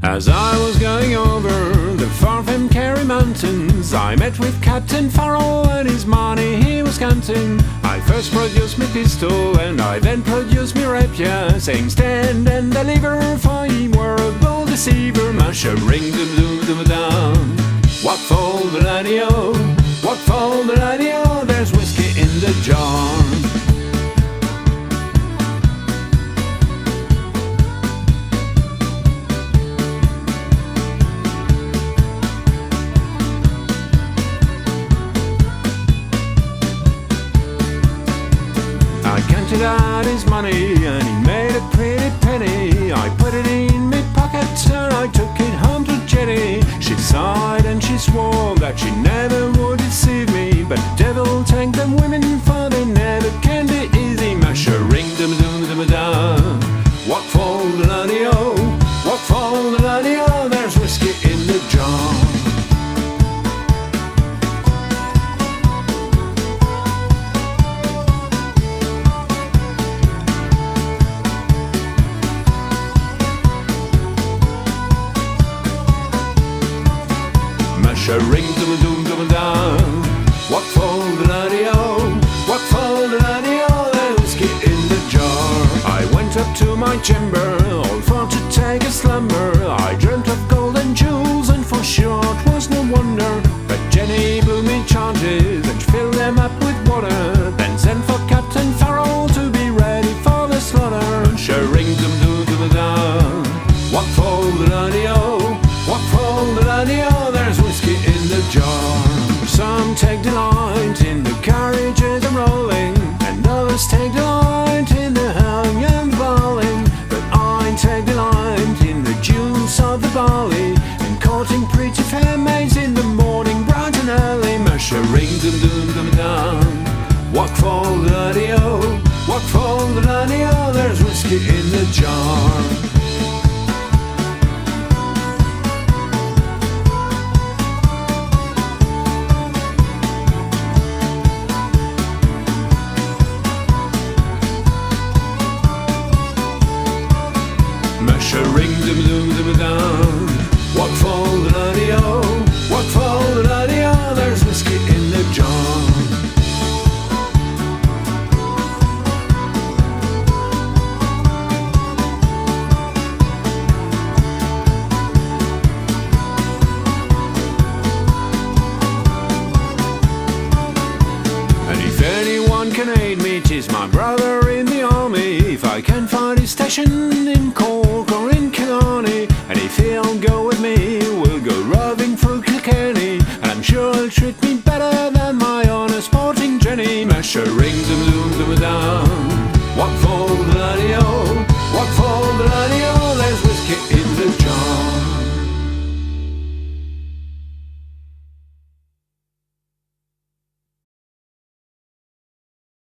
As I was going over the far from Kerry Mountains, I met with Captain Farrell and his money he was counting. I first produced me pistol and I then produced me rapier, saying stand and deliver, for he were a bold deceiver. Mash a ring dum dum dum down. What for the laddie-o? What for the laddie-o? There's whiskey in the jar. I counted out his money and he made a pretty penny. I put it in my pocket and I took it home to Jenny. She sighed and she swore that she never would deceive me, but the devil take them women, for they never can be easy. Mash a ring dum dum dum dum. What for the laddie-o? What for the laddie-o? There's whiskey in the jar. A ring dum dum dum dum. What for the laddie-o? What for the laddie-o? There's whiskey in the jar. I went up to my chamber, all for to take a slumber. I dreamt of gold and jewels, and for sure it was no wonder. But Jenny blew me charges and filled them up with water, then sent for Captain Farrell to be ready for the slaughter. A ring dum dum dum dum. What for the laddie-o? What for the laddie-o? There's whiskey in the jar. Some take delight in the carriages and rolling, and others take delight in the howling and the bawling. But I take delight in the juice of the barley, and courting pretty fair maids in the morning, bright and early. Mash a ring dum dum dum dum. What for the laddie-o? What for the laddie-o? There's whiskey in the jar. Mash a ring dum dum dum dum. What for the laddie-o? What for the laddie-o? There's whiskey in the jar. And if anyone can aid me, 'tis my brother in the army. If I can find his station in Cork or in Killarney, and if he'll go with me, we'll go roving through Kilkenny, and I'm sure he'll treat me better than my honest sporting Jenny. Mash a ring dum dum